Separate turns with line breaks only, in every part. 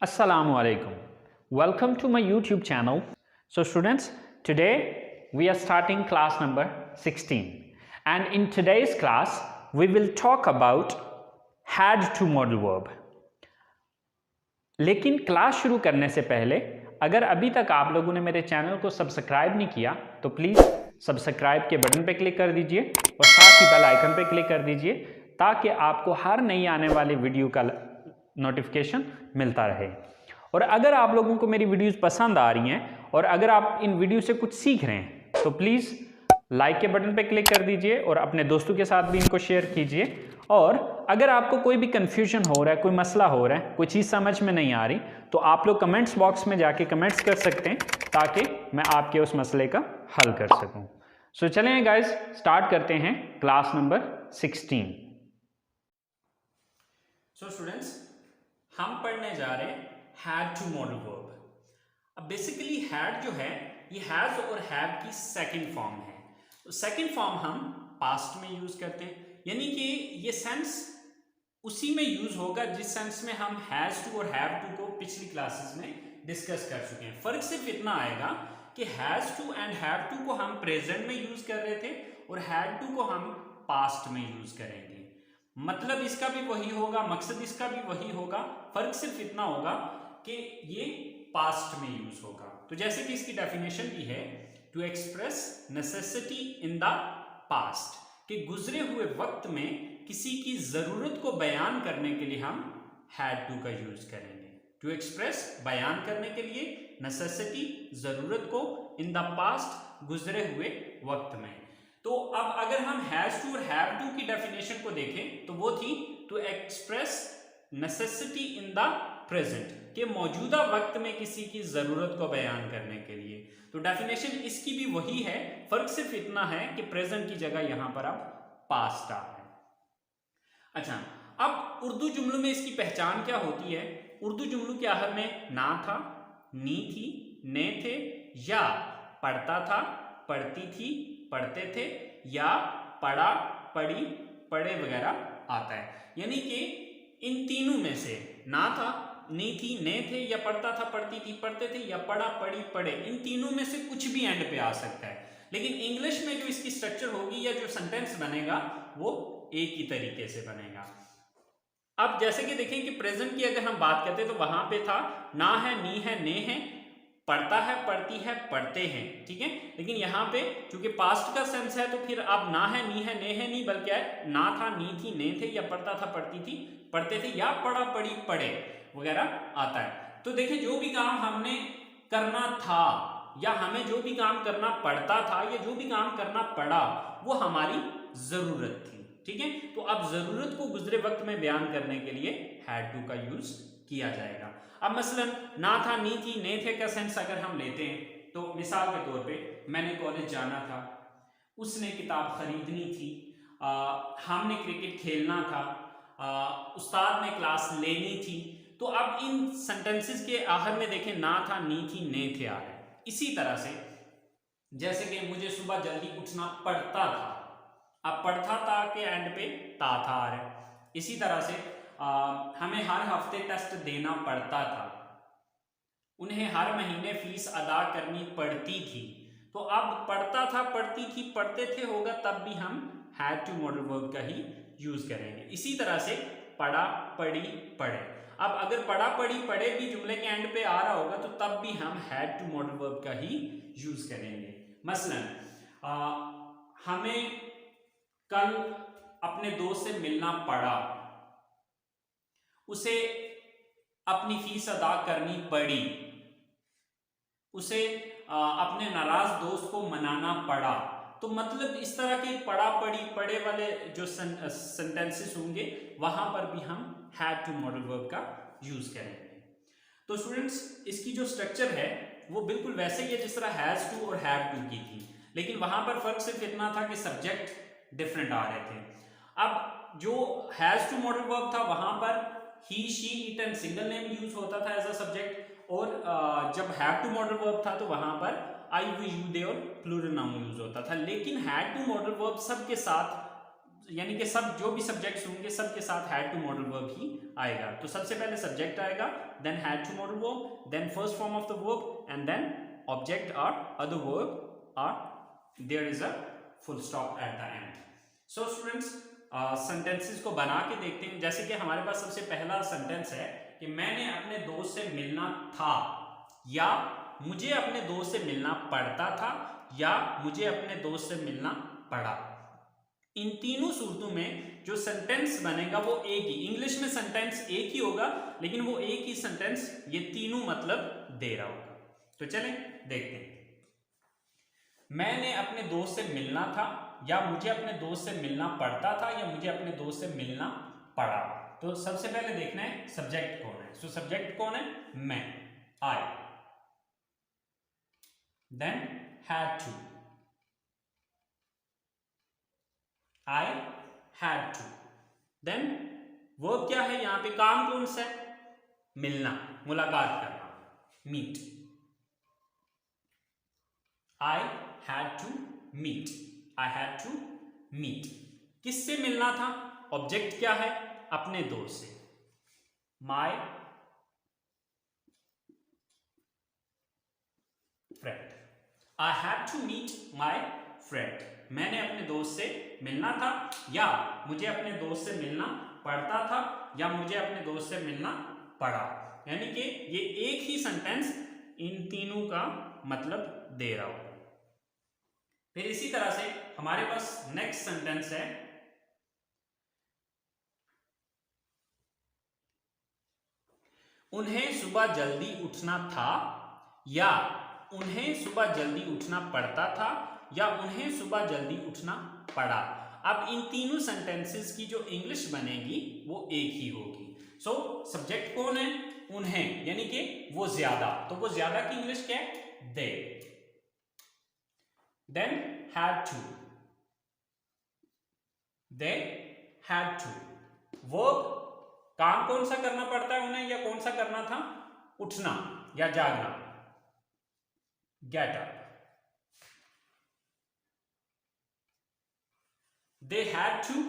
Assalamu alaikum. Welcome to my YouTube channel. So students, today we are starting class number 16 and in today's class we will talk about had to modal verb. लेकिन class शुरू करने से पहले अगर अभी तक आप लोगों ने मेरे चैनल को सब्सक्राइब नहीं किया तो प्लीज़ सब्सक्राइब के बटन पे क्लिक कर दीजिए और साथ ही बेल आइकन पे क्लिक कर दीजिए ताकि आपको हर नई आने वाली वीडियो का नोटिफिकेशन मिलता रहे। और अगर आप लोगों को मेरी वीडियोस पसंद आ रही हैं और अगर आप इन वीडियो से कुछ सीख रहे हैं तो प्लीज़ लाइक के बटन पे क्लिक कर दीजिए और अपने दोस्तों के साथ भी इनको शेयर कीजिए। और अगर आपको कोई भी कन्फ्यूजन हो रहा है, कोई मसला हो रहा है, कोई चीज़ समझ में नहीं आ रही तो आप लोग कमेंट्स बॉक्स में जाके कमेंट्स कर सकते हैं ताकि मैं आपके उस मसले का हल कर सकूं। सो चलें गाइस, स्टार्ट करते हैं क्लास नंबर 16। सो स्टूडेंट्स, हम पढ़ने जा रहे हैं हैड टू मॉडल वर्ब। अब बेसिकली हैड जो है ये हैज और हैव की सेकंड फॉर्म है। तो सेकंड फॉर्म हम पास्ट में यूज करते हैं, यानी कि ये सेंस उसी में यूज होगा जिस सेंस में हम हैज टू और हैव टू को पिछली क्लासेस में डिस्कस कर चुके हैं। फर्क सिर्फ इतना आएगा कि has to and have to को हम प्रेजेंट में यूज कर रहे थे और हैड टू को हम पास्ट में यूज करेंगे। मतलब इसका भी वही होगा, मकसद इसका भी वही होगा, फर्क सिर्फ इतना होगा कि ये पास्ट में यूज होगा। तो जैसे कि इसकी डेफिनेशन भी है, to express necessity in the past, कि गुजरे हुए वक्त में किसी की जरूरत को बयान करने के लिए हम हैड टू का यूज करेंगे। टू एक्सप्रेस बयान करने के लिए, नेसेसिटी जरूरत को, इन द पास्ट गुजरे हुए वक्त में। तो अब अगर हम हैज टू और हैव टू की डेफिनेशन को देखें तो वो थी to express necessity in the present, के मौजूदा वक्त में किसी की जरूरत को बयान करने के लिए। तो डेफिनेशन इसकी भी वही है, फर्क सिर्फ इतना है कि प्रेजेंट की जगह यहां पर अब पास्ट आ है। अच्छा, अब उर्दू जुमलों में इसकी पहचान क्या होती है? उर्दू जुमलों के आखिर में ना था, नी थी, ने थे, या पढ़ता था, पढ़ती थी, पढ़ते थे, या पढ़ा, पढ़ी, पढ़े वगैरह आता है। यानी कि इन तीनों में से ना था, नी थी, ने थे, या पढ़ता था, पढ़ती थी, पढ़ते थे, या पढ़ा, पढ़ी, पढ़े, इन तीनों में से कुछ भी एंड पे आ सकता है। लेकिन इंग्लिश में जो इसकी स्ट्रक्चर होगी या जो सेंटेंस बनेगा वो एक ही तरीके से बनेगा। अब जैसे कि देखें कि प्रेजेंट की अगर हम बात करते हैं तो वहां पे था ना है, नी है, ने है, पढ़ता है, पढ़ती है, पढ़ते हैं, ठीक है। लेकिन यहाँ पे चूंकि पास्ट का सेंस है तो फिर अब ना है, नी है, ने है, नहीं, बल्कि है ना था, नी थी, ने थे, या पढ़ता था, पढ़ती थी, पढ़ते थे, या पढ़ा, पढ़ी, पढ़े वगैरह आता है। तो देखिए, जो भी काम हमने करना था या हमें जो भी काम करना पड़ता था या जो भी काम करना पड़ा वो हमारी जरूरत थी, ठीक है। तो अब जरूरत को गुजरे वक्त में बयान करने के लिए हैड टू का यूज किया जाएगा। अब मसलन ना था, नी थी, ने थे का सेंस अगर हम लेते हैं तो मिसाल के तौर पे मैंने कॉलेज जाना था, उसने किताब खरीदनी थी, हमने क्रिकेट खेलना था, उस्ताद ने क्लास लेनी थी। तो अब इन सेंटेंसेस के आखिर में देखें ना था, नी थी, ने थे आ रहे हैं। इसी तरह से जैसे कि मुझे सुबह जल्दी उठना पड़ता था, अब पढ़ता था के एंड पे ता था आ रहा है। इसी तरह से हमें हर हफ्ते टेस्ट देना पड़ता था, उन्हें हर महीने फीस अदा करनी पड़ती थी। तो अब पढ़ता था, पढ़ती थी, पढ़ते थे होगा तब भी हम हैड टू मॉडल वर्ब का ही यूज करेंगे। इसी तरह से पढ़ा, पढ़ी, पढ़े। अब अगर पढ़ा, पढ़ी, पढ़े भी जुमले के एंड पे आ रहा होगा तो तब भी हम हैड टू मॉडल वर्ब का ही यूज करेंगे। मसलन हमें कल अपने दोस्त से मिलना पड़ा, उसे अपनी फीस अदा करनी पड़ी, उसे अपने नाराज दोस्त को मनाना पड़ा। तो मतलब इस तरह के पढ़ा, पढ़ी, पढ़े वाले जो सेंटेंसेस होंगे वहां पर भी हम हैड टू मॉडल वर्ब का यूज करेंगे। तो स्टूडेंट्स, इसकी जो स्ट्रक्चर है वो बिल्कुल वैसे ही है जिस तरह हैज टू और हैव टू की थी, लेकिन वहां पर फर्क सिर्फ इतना था कि सब्जेक्ट डिफरेंट आ रहे थे। अब जो हैज टू मॉडल वर्ब था वहां पर ही, she, it and single name use होता था एज अ सब्जेक्ट, और जब हैव टू मॉडल वर्ब था तो वहां पर आई, वी, यू, दे और प्लूरल नाउन यूज होता था। लेकिन हैड टू मॉडल वर्ब सबके साथ यानी कि सब जो भी सब्जेक्ट्स होंगे सबके साथ हैड टू मॉडल वर्ब ही आएगा। तो सबसे पहले सब्जेक्ट आएगा, then had to modal verb, then first form of the verb and then object और अदर वर्ब और there is a full stop at the end. So students sentences को बना के देखते हैं। जैसे कि हमारे पास सबसे पहला सेंटेंस है कि मैंने अपने दोस्त से मिलना था, या मुझे अपने दोस्त से मिलना पड़ता था, या मुझे अपने दोस्त से मिलना पड़ा। इन तीनों सूरतों में जो सेंटेंस बनेगा वो एक ही, इंग्लिश में सेंटेंस एक ही होगा लेकिन वो एक ही सेंटेंस ये तीनों मतलब दे रहा होगा। तो चलें देखते हैं। मैंने अपने दोस्त से मिलना था, या मुझे अपने दोस्त से मिलना पड़ता था, या मुझे अपने दोस्त से मिलना पड़ा। तो सबसे पहले देखना है सब्जेक्ट कौन है। सो सब्जेक्ट कौन है? मैं, I, then had to, I had to, then verb क्या है यहां पे, काम कौन सा है? मिलना, मुलाकात करना, meet, I had to meet, I had to meet। किससे मिलना था? ऑब्जेक्ट क्या है? अपने दोस्त से, my friend, I had to meet my friend। मैंने अपने दोस्त से मिलना था, या मुझे अपने दोस्त से मिलना पड़ता था, या मुझे अपने दोस्त से मिलना पड़ा। यानी कि ये एक ही सेंटेंस इन तीनों का मतलब दे रहा हो। फिर इसी तरह से हमारे पास नेक्स्ट सेंटेंस है, उन्हें सुबह जल्दी उठना था, या उन्हें सुबह जल्दी उठना पड़ता था, या उन्हें सुबह जल्दी उठना पड़ा। अब इन तीनों सेंटेंसेस की जो इंग्लिश बनेगी वो एक ही होगी। सो सब्जेक्ट कौन है? उन्हें, यानी कि वो ज्यादा, तो वो ज्यादा की इंग्लिश क्या है? They. Then had to, they had to. Verb, काम कौन सा करना पड़ता है उन्हें, या कौन सा करना था? उठना या जागना, get up. They had to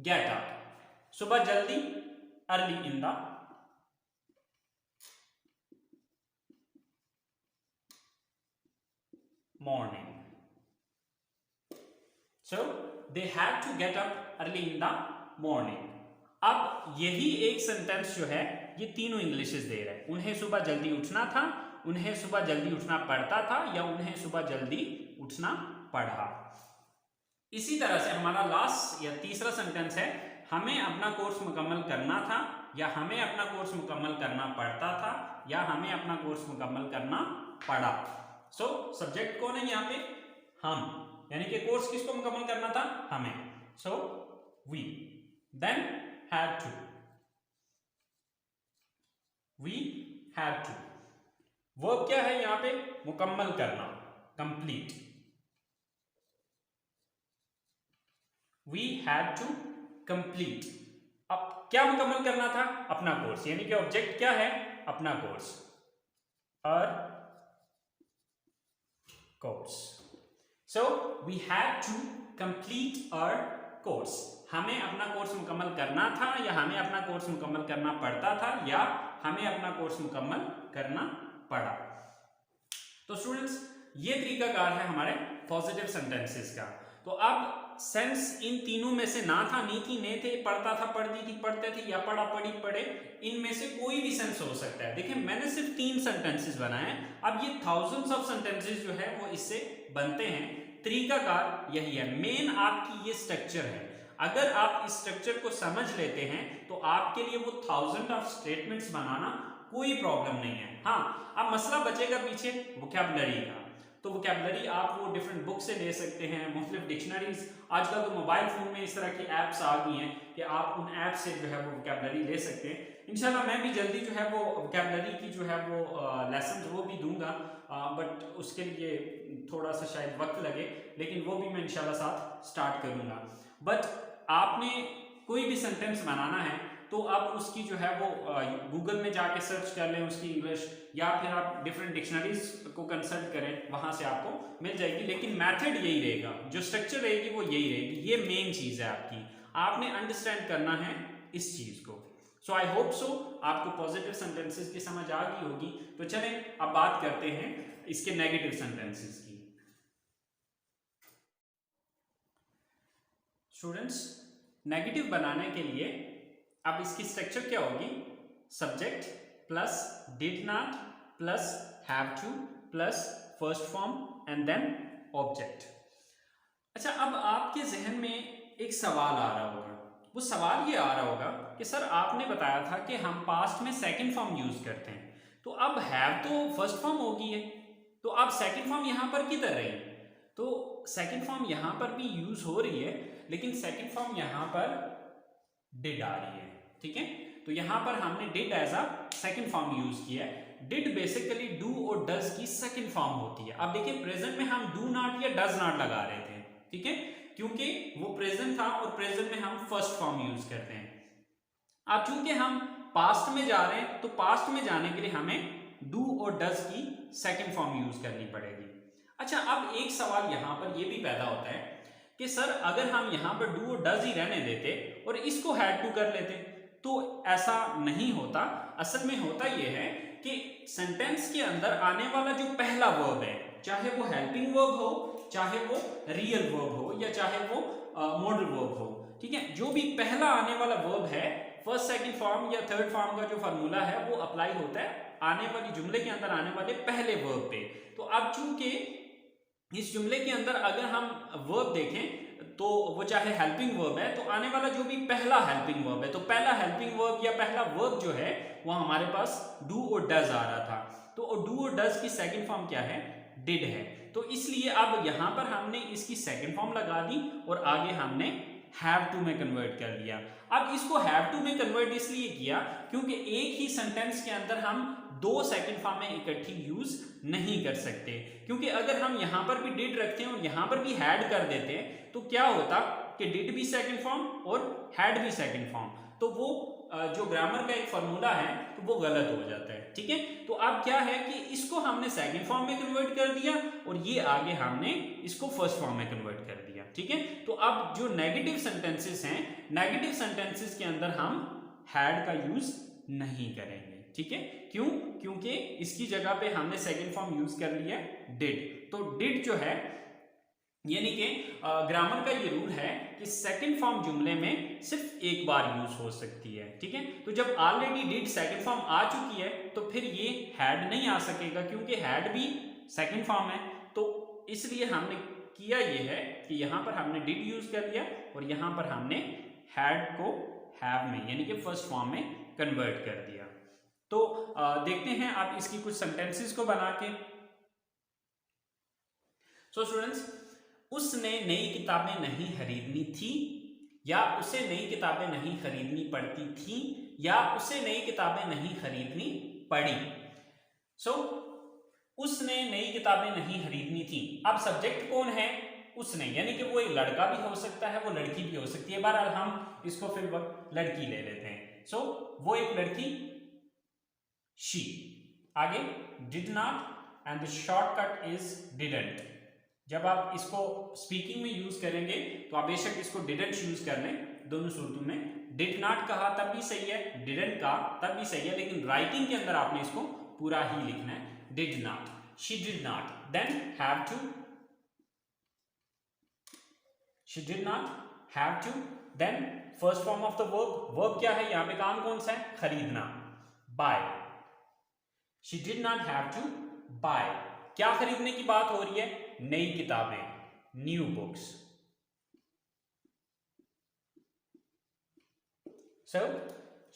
get up, सुबह जल्दी, early in the morning। So they had to get up early in the morning। अब यही एक सेंटेंस जो है ये तीनों इंग्लिशेस दे रहा है। उन्हें सुबह जल्दी उठना था, उन्हें सुबह जल्दी उठना पड़ता था, या उन्हें सुबह जल्दी उठना पड़ा। इसी तरह से हमारा लास्ट या तीसरा सेंटेंस है, हमें अपना कोर्स मुकम्मल करना था, या हमें अपना कोर्स मुकम्मल करना पड़ता था, या हमें अपना कोर्स मुकम्मल करना पड़ा। सो सब्जेक्ट कौन है यहाँ पे? हम, यानी कि कोर्स किसको मुकम्मल करना था? हमें। So we, then had to, we had to. Verb क्या है यहाँ पे? मुकम्मल करना, complete. We had to complete। अब क्या मुकम्मल करना था? अपना कोर्स, यानी कि ऑब्जेक्ट क्या है? अपना कोर्स, और course. So we had to complete our course. हमें अपना कोर्स मुकम्मल करना था, या हमें अपना कोर्स मुकम्मल करना पड़ता था, या हमें अपना कोर्स मुकम्मल करना पड़ा। तो स्टूडेंट्स ये तरीकाकार है हमारे पॉजिटिव सेंटेंसेस का। तो अब सेंस इन तीनों में से ना था, नी थी, ने थे, पढ़ता था, पढ़ती थी, पढ़ते थे, या पढ़ा, पढ़ी, पढ़े, इनमें से कोई भी सेंस हो सकता है। देखिए मैंने सिर्फ 3 सेंटेंसेस बनाए हैं, अब ये थाउजेंड्स ऑफ सेंटेंसेस जो है वो इससे बनते हैं। तरीकाकार यही है, मेन आपकी ये स्ट्रक्चर है। अगर आप इस स्ट्रक्चर को समझ लेते हैं तो आपके लिए वो 1000 ऑफ स्टेटमेंट्स बनाना कोई प्रॉब्लम नहीं है। हाँ, अब मसला बचेगा पीछे वोकैबुलरी का। तो वोकैबुलरी आप वो डिफरेंट बुक से ले सकते हैं, मुख्तलिफ डिक्शनरीज। आजकल तो मोबाइल फ़ोन में इस तरह की ऐप्स आ गई हैं कि आप उन ऐप से जो है वो वोकैबुलरी ले सकते हैं। इंशाल्लाह मैं भी जल्दी जो है वो वोकैबुलरी की जो है वो लेसन वो भी दूंगा, बट उसके लिए थोड़ा सा शायद वक्त लगे, लेकिन वो भी मैं इंशाल्लाह साथ स्टार्ट करूंगा। बट आपने कोई भी सेंटेंस बनाना है तो अब उसकी जो है वो गूगल में जाके सर्च कर लें उसकी इंग्लिश, या फिर आप डिफरेंट डिक्शनरीज को कंसल्ट करें, वहां से आपको मिल जाएगी। लेकिन मेथड यही रहेगा, जो स्ट्रक्चर रहेगी वो यही रहेगी। ये मेन चीज है आपकी, आपने अंडरस्टैंड करना है इस चीज को। सो आई होप सो आपको पॉजिटिव सेंटेंसेस की समझ आ गई होगी। तो चलें अब बात करते हैं इसके नेगेटिव सेंटेंसेस की। स्टूडेंट्स, नेगेटिव बनाने के लिए अब इसकी स्ट्रक्चर क्या होगी, subject plus did not plus have to plus first form and then object. अच्छा, अब आपके जहन में एक सवाल आ रहा होगा, वो सवाल ये आ रहा होगा कि सर आपने बताया था कि हम पास्ट में सेकंड फॉर्म यूज करते हैं, तो अब हैव तो फर्स्ट फॉर्म हो गई है, तो अब सेकंड फॉर्म यहां पर किधर रही? तो सेकंड फॉर्म यहां पर भी यूज हो रही है, लेकिन सेकंड फॉर्म यहां पर डिड आ रही है, ठीक है। तो यहां पर हमने did as a second form use किया है। डिड बेसिकली डू और डज की सेकंड फॉर्म होती है। अब देखिए प्रेजेंट में हम डू नॉट या डज नॉट लगा रहे थे, ठीक है, क्योंकि वो प्रेजेंट था और प्रेजेंट में हम फर्स्ट फॉर्म यूज करते हैं। अब चूंकि हम पास्ट में जा रहे हैं, तो पास्ट में जाने के लिए हमें डू और डज की सेकंड फॉर्म यूज करनी पड़ेगी। अच्छा, अब एक सवाल यहां पर यह भी पैदा होता है कि सर अगर हम यहां पर डू और डज ही रहने देते और इसको हैड टू कर लेते, तो ऐसा नहीं होता। असल में होता यह है कि सेंटेंस के अंदर आने वाला जो पहला वर्ब है, चाहे वो हेल्पिंग वर्ब हो, चाहे वो रियल वर्ब हो, या चाहे वो मॉडल वर्ब हो, ठीक है, जो भी पहला आने वाला वर्ब है, फर्स्ट सेकंड फॉर्म या थर्ड फॉर्म का जो फार्मूला है वो अप्लाई होता है आने वाली जुमले के अंदर आने वाले पहले वर्ब पे। तो अब चूंकि इस जुमले के अंदर अगर हम वर्ब देखें तो वो चाहे हेल्पिंग वर्ब है, तो आने वाला जो भी पहला हेल्पिंग वर्ब है, तो पहला हेल्पिंग वर्ब या पहला वर्ब जो है वो हमारे पास डू और डज आ रहा था। तो डू और डज की सेकंड फॉर्म क्या है, डिड है। तो इसलिए अब यहां पर हमने इसकी सेकंड फॉर्म लगा दी और आगे हमने हैव टू में कन्वर्ट कर दिया। अब इसको हैव टू में कन्वर्ट इसलिए किया क्योंकि एक ही सेंटेंस के अंदर हम दो सेकंड फॉर्म में इकट्ठी यूज नहीं कर सकते, क्योंकि अगर हम यहां पर भी डिड रखते हैं और यहां पर भी हैड कर देते हैं तो क्या होता कि डिड भी सेकंड फॉर्म और हैड भी सेकंड फॉर्म, तो वो जो ग्रामर का एक फॉर्मूला है तो वो गलत हो जाता है, ठीक है। तो अब क्या है कि इसको हमने सेकंड फॉर्म में कन्वर्ट कर दिया और ये आगे हमने इसको फर्स्ट फॉर्म में कन्वर्ट कर दिया, ठीक है। तो अब जो नेगेटिव सेंटेंसेस हैं, नेगेटिव सेंटेंसेस के अंदर हम हैड का यूज नहीं करेंगे, ठीक है। क्यों? क्योंकि इसकी जगह पे हमने सेकंड फॉर्म यूज कर लिया डिड। तो डिड जो है, यानी कि ग्रामर का ये रूल है कि सेकंड फॉर्म जुमले में सिर्फ एक बार यूज हो सकती है, ठीक है। तो जब ऑलरेडी डिड सेकंड फॉर्म आ चुकी है तो फिर ये हैड नहीं आ सकेगा, क्योंकि हैड भी सेकंड फॉर्म है। तो इसलिए हमने किया ये है कि यहां पर हमने डिड यूज कर लिया और यहां पर हमने हैड को हैव में यानी कि फर्स्ट फॉर्म में कन्वर्ट कर दिया। तो देखते हैं आप इसकी कुछ सेंटेंसेस को बना के। सो स्टूडेंट्स, उसने नई किताबें नहीं खरीदनी थी, या उसे नई किताबें नहीं खरीदनी पड़ती थी, या उसे नई किताबें नहीं खरीदनी पड़ी। सो उसने नई किताबें नहीं खरीदनी थी। अब सब्जेक्ट कौन है? उसने, यानी कि वो एक लड़का भी हो सकता है, वो लड़की भी हो सकती है। बहरहाल हम इसको फिर लड़की ले लेते हैं। सो वो एक लड़की, शी। आगे did not and the shortcut is didn't. जब आप इसको स्पीकिंग में यूज करेंगे तो आप बेशक इसको डिडंट यूज कर लें, दोनों सूरतों में। डिड नॉट कहा तब भी सही है, डिडंट कहा तब भी सही है, लेकिन राइटिंग के अंदर आपने इसको पूरा ही लिखना है। Did not, she did not, then have to, she did not, have to, then first form of the verb. Verb क्या है यहां पे, काम कौन सा है? खरीदना, buy. She did not have to buy. क्या खरीदने की बात हो रही है? नई किताबें, new books. So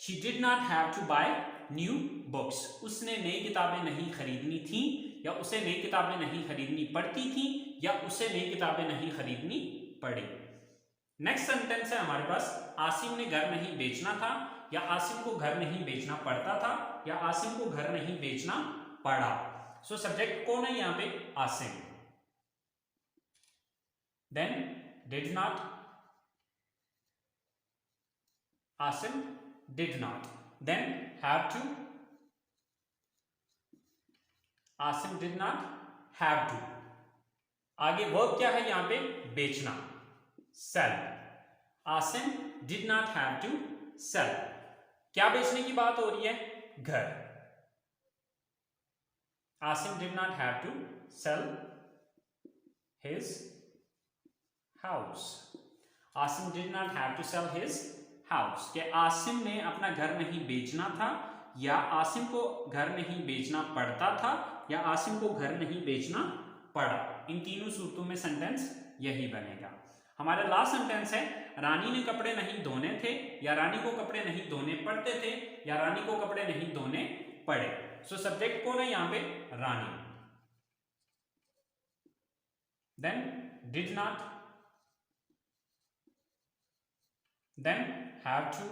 she did not have to buy new books. उसने नई किताबें नहीं खरीदनी थी, या उसे नई किताबें नहीं खरीदनी पड़ती थी, या उसे नई किताबें नहीं खरीदनी पड़ी। नेक्स्ट सेंटेंस है हमारे पास, आसिम ने घर नहीं बेचना था, या आसिम को घर नहीं बेचना पड़ता था, या आसिम को घर नहीं बेचना पड़ा। सो सब्जेक्ट कौन है यहां पे? Asim. Then did not, Asim, did not. Then have to, Asim did not have to. आगे वर्ब क्या है यहां पे, बेचना, sell. Asim did not have to sell. क्या बेचने की बात हो रही है, घर. Asim did not have to sell his house. Asim did not have to sell his house. कि आसिम ने अपना घर नहीं बेचना था, या आसिम को घर नहीं बेचना पड़ता था, या आसिम को घर नहीं बेचना पड़ा. इन तीनों सूरतों में सेंटेंस यही बनेगा. हमारा लास्ट सेंटेंस है, रानी ने कपड़े नहीं धोने थे, या रानी को कपड़े नहीं धोने पड़ते थे, या रानी को कपड़े नहीं धोने पड़े. सो सब्जेक्ट कौन है यहां पे, Rani. Then did not, then have to.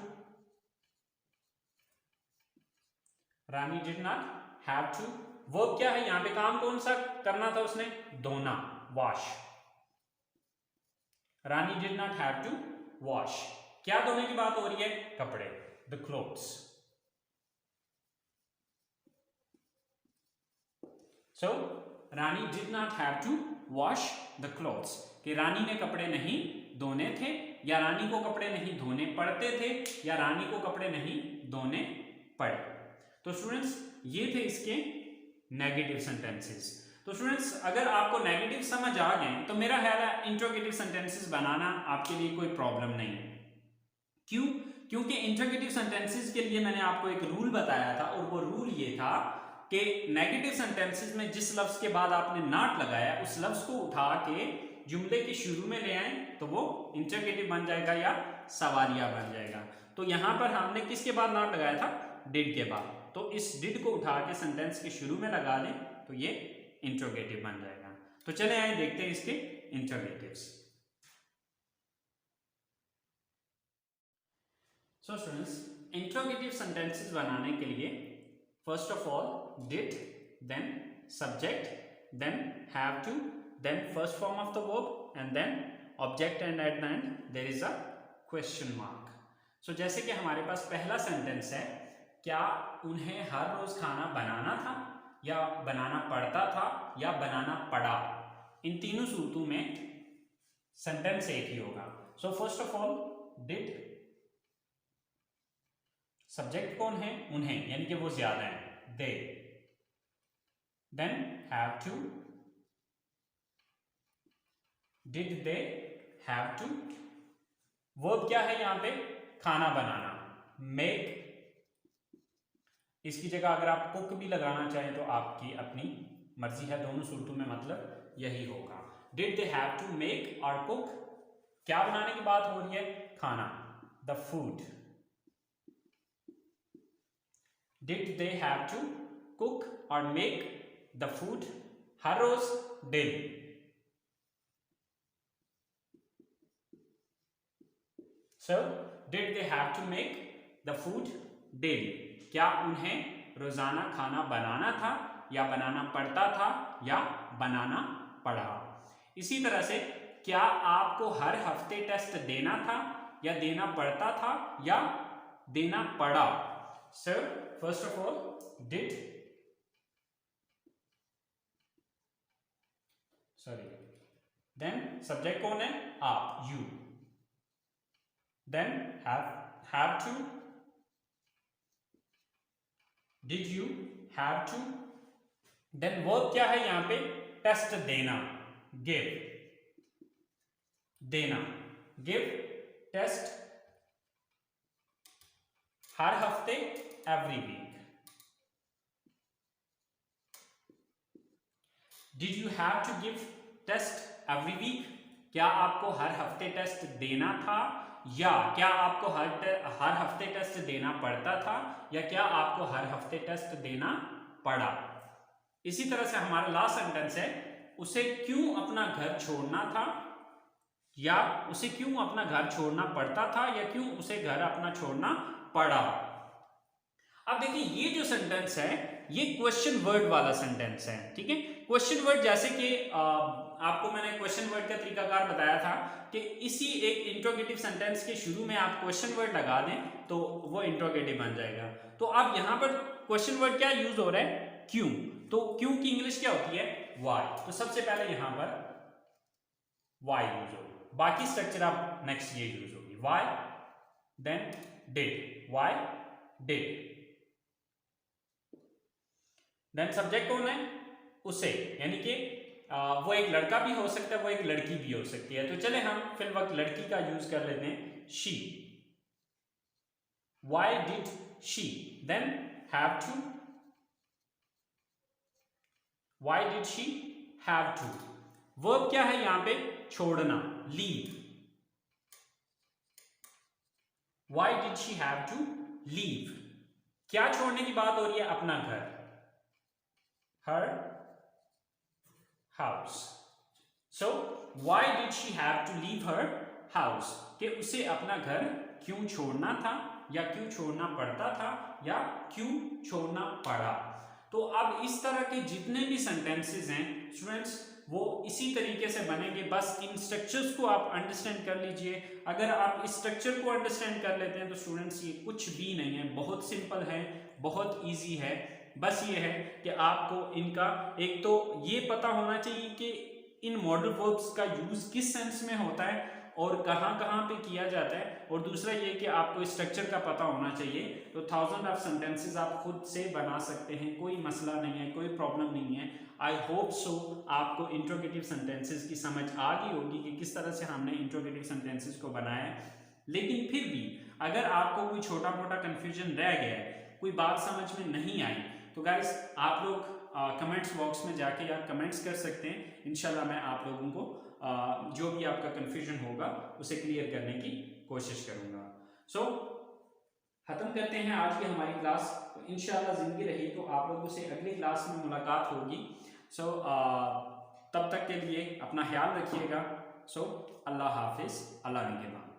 Rani did not have to. Verb क्या है यहां पे, काम कौन सा करना था उसने, धोना, wash. Rani did not have to wash. क्या धोने की बात हो रही है, कपड़े, the clothes. So Rani did not have to wash the clothes. कि रानी ने कपड़े नहीं धोने थे, या रानी को कपड़े नहीं धोने पड़ते थे, या रानी को कपड़े नहीं धोने पड़े. तो स्टूडेंट्स ये थे इसके नेगेटिव सेंटेंसेस. तो स्टूडेंट्स अगर आपको नेगेटिव समझ आ गए तो मेरा ख्याल है इंट्रोगेटिव सेंटेंसेस बनाना आपके लिए कोई प्रॉब्लम नहीं है. क्यों, क्योंकि इंट्रोगेटिव सेंटेंसेस के लिए मैंने आपको एक रूल बताया था, और वो रूल ये था कि नेगेटिव सेंटेंसेस में जिस लफ्ज के बाद आपने नॉट लगाया उस लफ्ज को उठा के जुमले के शुरू में ले आए तो वो इंट्रोगेटिव बन जाएगा या सवालिया बन जाएगा. तो यहां पर हमने किसके बाद नॉट लगाया था, डिड के बाद. तो इस डिड को उठा के सेंटेंस के शुरू में लगा दें तो ये इंट्रोगेटिव बन जाएगा. तो चले आए देखते हैं इसके interrogatives. So students interrogative sentences बनाने के लिए first of all did, then subject, then have to, then first form of the verb, and then object, and at the end there is a question mark. So जैसे कि हमारे पास पहला sentence है, क्या उन्हें हर रोज खाना बनाना था, या बनाना पड़ता था, या बनाना पड़ा. इन तीनों सूरतों में सेंटेंस एक ही होगा. So first of all did, subject कौन है, उन्हें, यानी कि वो ज्यादा है, they. Then have to, did they have to. Verb क्या है यहां पे, खाना बनाना, मेक. इसकी जगह अगर आप कुक भी लगाना चाहें तो आपकी अपनी मर्जी है, दोनों सूरतों में मतलब यही होगा. Did they have to make और कुक. क्या बनाने की बात हो रही है, खाना, the food. Did they have to cook और मेक द फूड, हर रोज, daily. So did they have to make the food daily. क्या उन्हें रोजाना खाना बनाना था, या बनाना पड़ता था, या बनाना पड़ा. इसी तरह से क्या आपको हर हफ्ते टेस्ट देना था, या देना पड़ता था, या देना पड़ा. So first of all did, sorry, then subject कौन है, आप, you. Then have to, did you have to. Then verb क्या है यहां पे, टेस्ट देना, गिव, देना, गिव टेस्ट, हर हफ्ते, every week. Did you have to give test every week. क्या आपको हर हफ्ते टेस्ट देना था, या क्या आपको हर हफ्ते टेस्ट देना पड़ता था, या क्या आपको हर हफ्ते टेस्ट देना पड़ा. इसी तरह से हमारा लास्ट सेंटेंस है, उसे क्यों अपना घर छोड़ना था, या उसे क्यों अपना घर छोड़ना पड़ता था, या क्यों उसे घर अपना छोड़ना पड़ा. अब देखिए ये जो सेंटेंस है ये क्वेश्चन वर्ड वाला सेंटेंस है, ठीक है। क्वेश्चन वर्ड जैसे कि आपको मैंने क्वेश्चन वर्ड का तरीकाकार बताया था कि इसी एक इंट्रोगेटिव सेंटेंस के शुरू में आप क्वेश्चन वर्ड लगा दें तो वो इंट्रोगेटिव बन जाएगा। तो अब यहाँ पर क्वेश्चन वर्ड क्या यूज हो रहा है, क्यों। तो क्यों की इंग्लिश क्या होती है, व्हाई। तो सबसे पहले यहां पर व्हाई यूज होगी, बाकी स्ट्रक्चर आप नेक्स्ट ये यूज होगी, why then did, why did. Then subject कौन है, उसे, यानी कि वो एक लड़का भी हो सकता है, वो एक लड़की भी हो सकती है। तो चले हम फिल वक्त लड़की का यूज कर लेते हैं, she, why did she, then have to, why did she have to. Verb क्या है यहां पे, छोड़ना, leave, why did she have to leave. क्या छोड़ने की बात हो रही है, अपना घर, her house. So why did she have to leave her house? कि उसे अपना घर क्यों छोड़ना था, या क्यों छोड़ना पड़ता था, या क्यों छोड़ना पड़ा। तो अब इस तरह के जितने भी सेंटेंसेस हैं स्टूडेंट्स, वो इसी तरीके से बनेंगे। बस इन स्ट्रक्चर्स को आप अंडरस्टैंड कर लीजिए। अगर आप इस स्ट्रक्चर को अंडरस्टैंड कर लेते हैं तो स्टूडेंट्स ये कुछ भी नहीं है, बहुत सिंपल है, बहुत इजी है। बस ये है कि आपको इनका एक तो ये पता होना चाहिए कि इन मॉडल वर्ब्स का यूज किस सेंस में होता है और कहाँ कहाँ पे किया जाता है, और दूसरा ये कि आपको स्ट्रक्चर का पता होना चाहिए। तो 1000 ऑफ सेंटेंसेस आप खुद से बना सकते हैं, कोई मसला नहीं है, कोई प्रॉब्लम नहीं है। आई होप सो आपको इंट्रोगेटिव सेंटेंसेस की समझ आ गई होगी कि किस तरह से हमने इंट्रोगेटिव सेंटेंसेस को बनाया है। लेकिन फिर भी अगर आपको कोई छोटा मोटा कन्फ्यूजन रह गया है, कोई बात समझ में नहीं आई, तो गाइस आप लोग कमेंट्स बॉक्स में जाके आप कमेंट्स कर सकते हैं। इंशाल्लाह मैं आप लोगों को जो भी आपका कन्फ्यूजन होगा उसे क्लियर करने की कोशिश करूंगा। सो खत्म करते हैं आज की हमारी क्लास। तो इंशाल्लाह जिंदगी रही तो आप लोगों से अगली क्लास में मुलाकात होगी। सो तब तक के लिए अपना ख्याल रखिएगा। सो अल्लाह हाफिज, अल्लाह निगहबान।